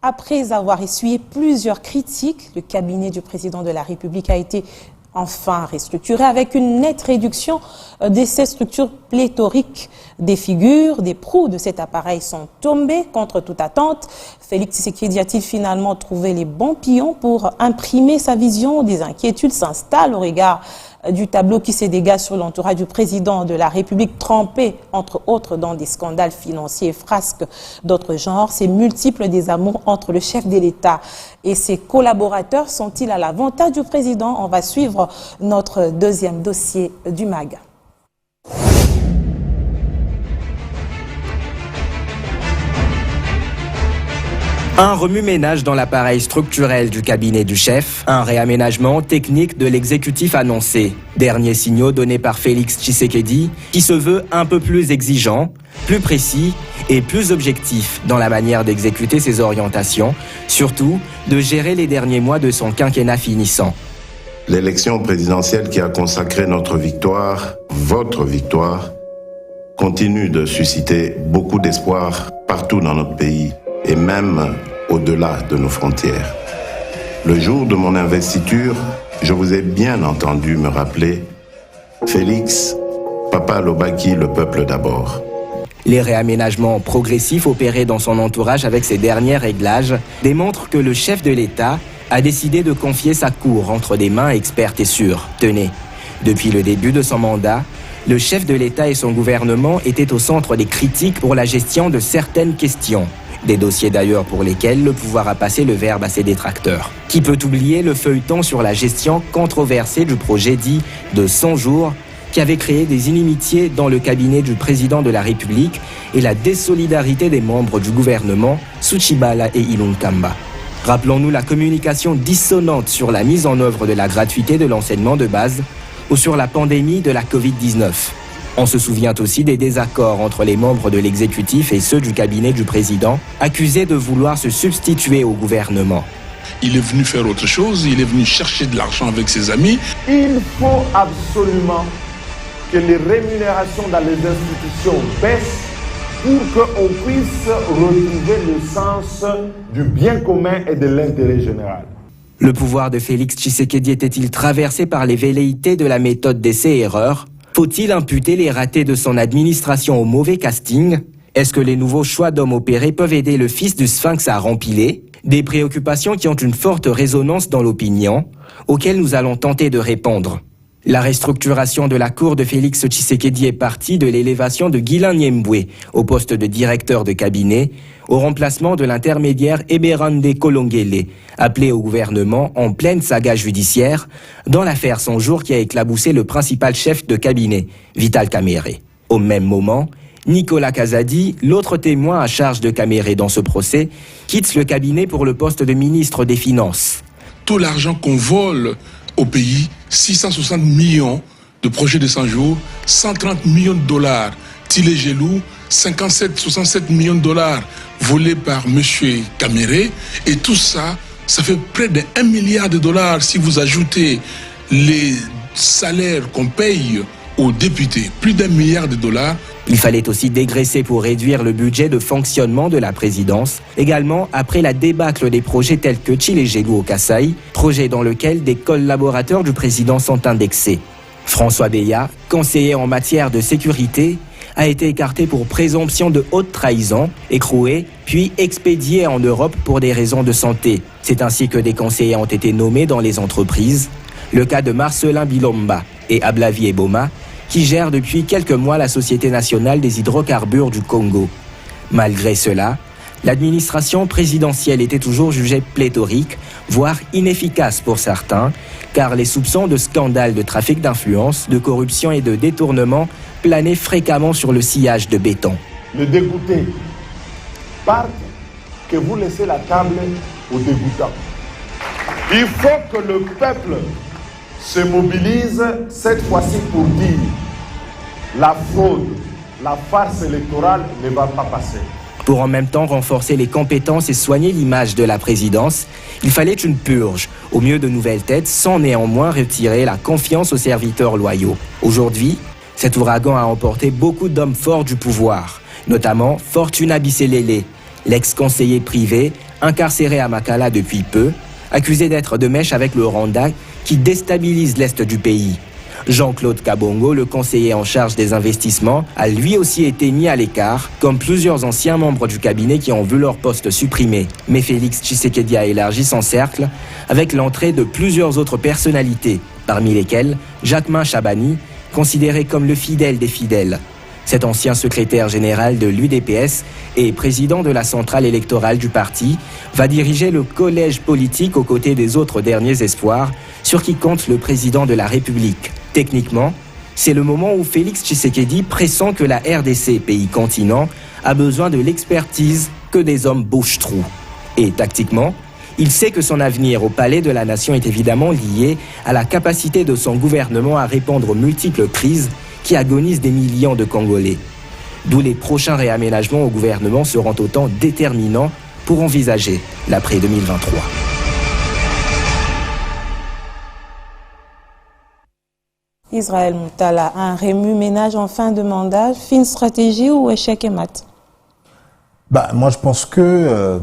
Après avoir essuyé plusieurs critiques, le cabinet du président de la République a été enfin restructuré avec une nette réduction de ces structures pléthoriques. Des figures, des proues de cet appareil sont tombées contre toute attente. Félix Tshisekedi a-t-il finalement trouvé les bons pions pour imprimer sa vision? Des inquiétudes s'installent au regard du tableau qui se dégage sur l'entourage du président de la République, trempé entre autres dans des scandales financiers et frasques d'autres genres. Ces multiples désamours entre le chef de l'État et ses collaborateurs sont-ils à l'avantage du président? On va suivre notre deuxième dossier du MAG. Un remue-ménage dans l'appareil structurel du cabinet du chef, un réaménagement technique de l'exécutif annoncé. Derniers signaux donnés par Félix Tshisekedi, qui se veut un peu plus exigeant, plus précis et plus objectif dans la manière d'exécuter ses orientations, surtout de gérer les derniers mois de son quinquennat finissant. L'élection présidentielle qui a consacré notre victoire, votre victoire, continue de susciter beaucoup d'espoir partout dans notre pays et même au-delà de nos frontières. Le jour de mon investiture, je vous ai bien entendu me rappeler « Félix, Papa Lobaki, le peuple d'abord ». Les réaménagements progressifs opérés dans son entourage avec ces derniers réglages démontrent que le chef de l'État a décidé de confier sa cour entre des mains expertes et sûres. Tenez, depuis le début de son mandat, le chef de l'État et son gouvernement étaient au centre des critiques pour la gestion de certaines questions. Des dossiers d'ailleurs pour lesquels le pouvoir a passé le verbe à ses détracteurs. Qui peut oublier le feuilleton sur la gestion controversée du projet dit de 100 jours qui avait créé des inimitiés dans le cabinet du président de la République et la désolidarité des membres du gouvernement, Tsuchibala et Ilunkamba. Rappelons-nous la communication dissonante sur la mise en œuvre de la gratuité de l'enseignement de base ou sur la pandémie de la Covid-19. On se souvient aussi des désaccords entre les membres de l'exécutif et ceux du cabinet du président, accusés de vouloir se substituer au gouvernement. Il est venu faire autre chose, il est venu chercher de l'argent avec ses amis. Il faut absolument que les rémunérations dans les institutions baissent pour qu'on puisse retrouver le sens du bien commun et de l'intérêt général. Le pouvoir de Félix Tshisekedi était-il traversé par les velléités de la méthode d'essai-erreur ? Faut-il imputer les ratés de son administration au mauvais casting? Est-ce que les nouveaux choix d'hommes opérés peuvent aider le fils du Sphinx à rempiler? Des préoccupations qui ont une forte résonance dans l'opinion, auxquelles nous allons tenter de répondre. La restructuration de la cour de Félix Tshisekedi est partie de l'élévation de Guilain Nyembwe au poste de directeur de cabinet, au remplacement de l'intermédiaire Eberande Kolongele, appelé au gouvernement en pleine saga judiciaire, dans l'affaire Son Jour qui a éclaboussé le principal chef de cabinet, Vital Kamerhe. Au même moment, Nicolas Kazadi, l'autre témoin à charge de Kamerhe dans ce procès, quitte le cabinet pour le poste de ministre des Finances. Tout l'argent qu'on vole au pays, 660 millions de projets de 100 jours, 130 millions de dollars, Tilé Gelou, 67 millions de dollars volés par M. Kamerhe. Et tout ça, ça fait près de 1 milliard de dollars si vous ajoutez les salaires qu'on paye aux députés, plus d'1 milliard de dollars. Il fallait aussi dégraisser pour réduire le budget de fonctionnement de la présidence, également après la débâcle des projets tels que Tilé Gelou au Kasaï, projet dans lequel des collaborateurs du président sont indexés. François Beya, conseiller en matière de sécurité, a été écarté pour présomption de haute trahison, écroué, puis expédié en Europe pour des raisons de santé. C'est ainsi que des conseillers ont été nommés dans les entreprises. Le cas de Marcelin Bilomba et Ablavi Eboma, qui gère depuis quelques mois la Société nationale des hydrocarbures du Congo. Malgré cela, l'administration présidentielle était toujours jugée pléthorique, voire inefficace pour certains, car les soupçons de scandales de trafic d'influence, de corruption et de détournement planaient fréquemment sur le sillage de béton. Le dégoûté part que vous laissez la table aux dégoûtants. Il faut que le peuple se mobilise cette fois-ci pour dire la fraude, la farce électorale ne va pas passer. Pour en même temps renforcer les compétences et soigner l'image de la présidence, il fallait une purge, au mieux de nouvelles têtes, sans néanmoins retirer la confiance aux serviteurs loyaux. Aujourd'hui, cet ouragan a emporté beaucoup d'hommes forts du pouvoir, notamment Fortuna Bisselele, l'ex-conseiller privé, incarcéré à Makala depuis peu, accusé d'être de mèche avec le Rwanda qui déstabilise l'est du pays. Jean-Claude Kabongo, le conseiller en charge des investissements, a lui aussi été mis à l'écart, comme plusieurs anciens membres du cabinet qui ont vu leur poste supprimé. Mais Félix Tshisekedi a élargi son cercle avec l'entrée de plusieurs autres personnalités, parmi lesquelles Jacquemain Chabani, considéré comme le fidèle des fidèles. Cet ancien secrétaire général de l'UDPS et président de la centrale électorale du parti va diriger le collège politique aux côtés des autres derniers espoirs sur qui compte le président de la République. Techniquement, c'est le moment où Félix Tshisekedi pressent que la RDC, pays continent, a besoin de l'expertise que des hommes bouche-trous. Et tactiquement, il sait que son avenir au palais de la nation est évidemment lié à la capacité de son gouvernement à répondre aux multiples crises qui agonisent des millions de Congolais. D'où les prochains réaménagements au gouvernement seront autant déterminants pour envisager l'après-2023. Israël Moutala, un remue-ménage en fin de mandat, fine stratégie ou échec et mat? Moi, je pense que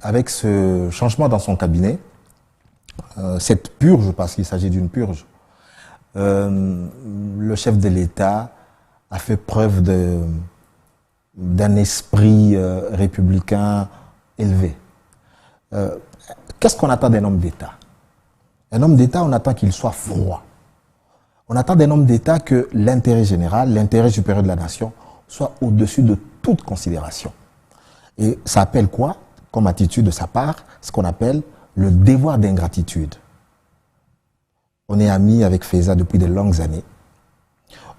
avec ce changement dans son cabinet, cette purge, parce qu'il s'agit d'une purge, le chef de l'État a fait preuve d'un esprit républicain élevé. Qu'est-ce qu'on attend d'un homme d'État? Un homme d'État, on attend qu'il soit froid. On attend d'un homme d'État que l'intérêt général, l'intérêt supérieur de la nation, soit au-dessus de toute considération. Et ça appelle quoi, comme attitude de sa part? Ce qu'on appelle le devoir d'ingratitude. On est amis avec Feza depuis de longues années.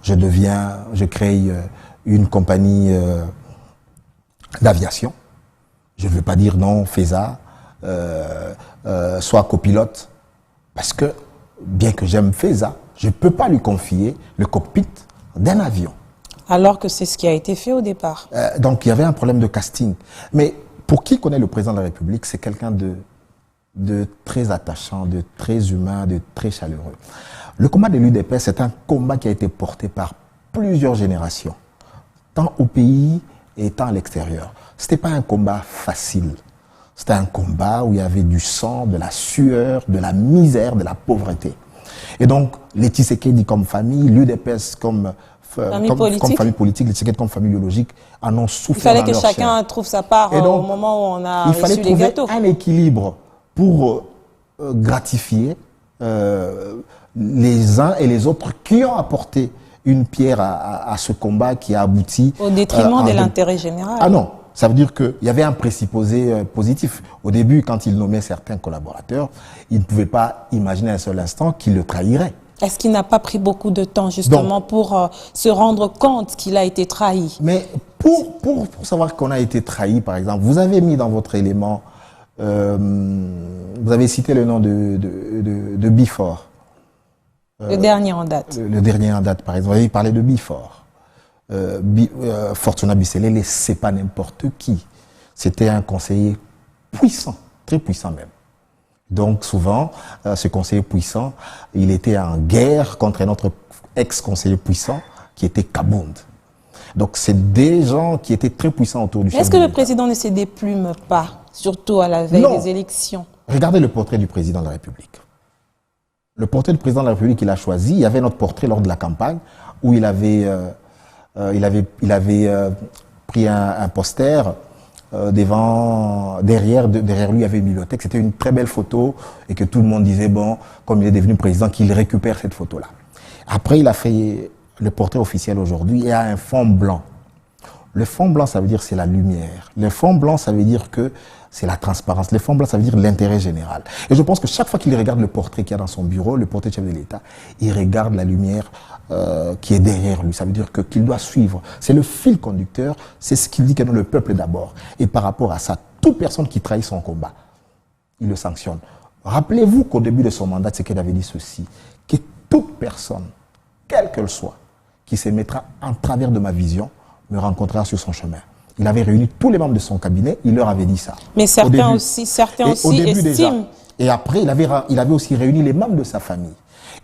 Je crée une compagnie d'aviation. Je ne veux pas dire non, Feza, soit copilote, parce que, bien que j'aime Feza, je ne peux pas lui confier le cockpit d'un avion. Alors que c'est ce qui a été fait au départ. Donc il y avait un problème de casting. Mais pour qui connaît le président de la République, c'est quelqu'un de très attachant, de très humain, de très chaleureux. Le combat de l'UDPS, c'est un combat qui a été porté par plusieurs générations, tant au pays et tant à l'extérieur. Ce n'était pas un combat facile. C'était un combat où il y avait du sang, de la sueur, de la misère, de la pauvreté. Et donc, les Tshisekedi comme famille, l'UDPS comme famille politique, les Tshisekedi comme famille biologique en ont souffert. Il fallait que chacun trouve sa part donc, au moment où on a reçu les gâteaux. Il fallait trouver un équilibre pour gratifier les uns et les autres qui ont apporté une pierre à ce combat qui a abouti... Au détriment de l'intérêt général. Ah non, ça veut dire qu'il y avait un présupposé positif. Au début, quand il nommait certains collaborateurs, il ne pouvait pas imaginer un seul instant qu'il le trahirait. Est-ce qu'il n'a pas pris beaucoup de temps justement pour se rendre compte qu'il a été trahi? Mais pour savoir qu'on a été trahi, par exemple, vous avez mis dans votre élément, vous avez cité le nom de Bifor. Le dernier en date. Le dernier en date, par exemple. Vous avez parlé de Bifor. Fortuna Bisselele, c'est pas n'importe qui. C'était un conseiller puissant, très puissant même. Donc souvent, ce conseiller puissant, il était en guerre contre un autre ex-conseiller puissant qui était Kabound. Donc c'est des gens qui étaient très puissants autour du chef. Est-ce que le président ne se déplume pas, surtout à la veille des élections? Regardez le portrait du président de la République. Le portrait du président de la République qu'il a choisi, il y avait notre portrait lors de la campagne où il avait pris un poster derrière lui il y avait une bibliothèque. C'était une très belle photo et que tout le monde disait, bon, comme il est devenu président, qu'il récupère cette photo-là. Après, il a fait le portrait officiel aujourd'hui et il y a un fond blanc. Le fond blanc, ça veut dire c'est la lumière. Le fond blanc, ça veut dire que c'est la transparence. Le fond blanc, ça veut dire l'intérêt général. Et je pense que chaque fois qu'il regarde le portrait qu'il y a dans son bureau, le portrait du chef de l'État, il regarde la lumière qui est derrière lui. Ça veut dire qu'il doit suivre. C'est le fil conducteur, c'est ce qu'il dit que nous, le peuple d'abord. Et par rapport à ça, toute personne qui trahit son combat, il le sanctionne. Rappelez-vous qu'au début de son mandat, c'est qu'il avait dit ceci, que toute personne, quelle qu'elle soit, qui se mettra en travers de ma vision, me rencontrera sur son chemin. Il avait réuni tous les membres de son cabinet, il leur avait dit ça. Mais certains aussi estiment... Déjà, et après, il avait aussi réuni les membres de sa famille.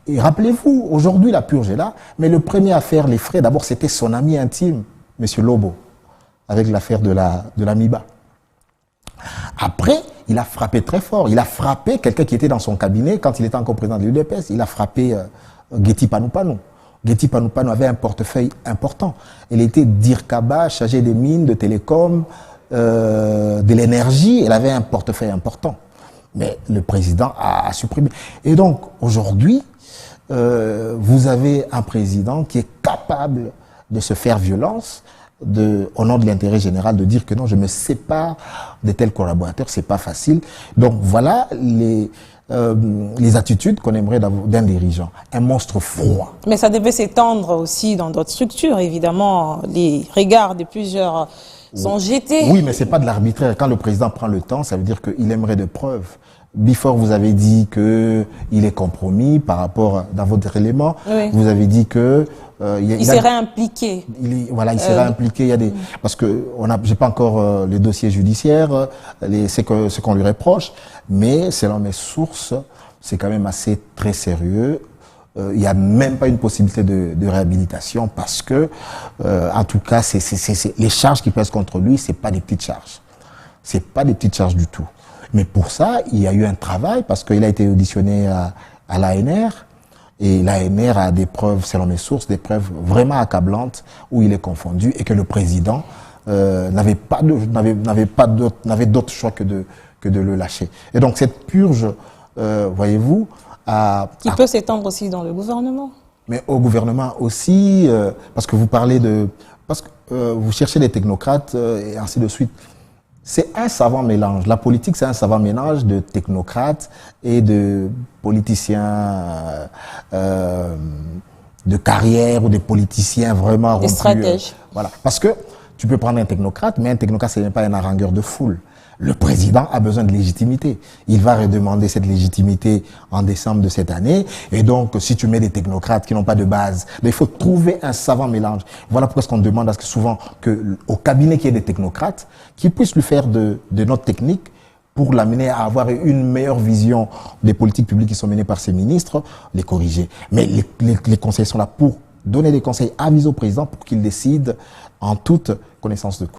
Et rappelez-vous, aujourd'hui, la purge est là, mais le premier à faire les frais, d'abord, c'était son ami intime, M. Lobo, avec l'affaire de la MIBA. Après, il a frappé très fort. Il a frappé quelqu'un qui était dans son cabinet quand il était encore président de l'UDPS. Il a frappé Guety Panou-Panou. Guety Panou-Panou avait un portefeuille important. Il était DIRCABA, chargé des mines, de télécom, de l'énergie. Elle avait un portefeuille important. Mais le président a supprimé. Et donc, aujourd'hui, vous avez un président qui est capable de se faire violence, au nom de l'intérêt général, de dire que non, je me sépare de tels collaborateurs, c'est pas facile. Donc voilà les attitudes qu'on aimerait d'un dirigeant. Un monstre froid. Mais ça devait s'étendre aussi dans d'autres structures, évidemment. Les regards de plusieurs sont jetés. Oui, mais c'est pas de l'arbitraire. Quand le président prend le temps, ça veut dire qu'il aimerait de preuves. Before, vous avez dit que il est compromis par rapport dans votre élément. Oui. Vous avez dit que il serait impliqué. Il serait impliqué. Il y a des parce que j'ai pas encore les dossiers judiciaires, ce qu'on lui reproche, mais selon mes sources, c'est quand même assez très sérieux. Il y a même pas une possibilité de réhabilitation parce que, en tout cas, les charges qui pèsent contre lui, c'est pas des petites charges. C'est pas des petites charges du tout. Mais pour ça, il y a eu un travail parce qu'il a été auditionné à l'ANR et l'ANR a des preuves, selon mes sources, des preuves vraiment accablantes où il est confondu et que le président n'avait d'autre choix que de le lâcher. Et donc cette purge, voyez-vous, qui peut s'étendre aussi dans le gouvernement. Mais au gouvernement aussi, parce que vous parlez parce que vous cherchez des technocrates et ainsi de suite. C'est un savant mélange. La politique, c'est un savant mélange de technocrates et de politiciens de carrière ou des politiciens vraiment rompus. Des stratèges. Voilà. Parce que tu peux prendre un technocrate, mais un technocrate, ce n'est pas un harangueur de foule. Le président a besoin de légitimité. Il va redemander cette légitimité en décembre de cette année. Et donc, si tu mets des technocrates qui n'ont pas de base, il faut trouver un savant mélange. Voilà pourquoi on demande à ce que souvent au cabinet qu'il y ait des technocrates qui puissent lui faire de notre technique pour l'amener à avoir une meilleure vision des politiques publiques qui sont menées par ses ministres, les corriger. Mais les conseils sont là pour donner des conseils, aviser au président pour qu'il décide en toute connaissance de cause.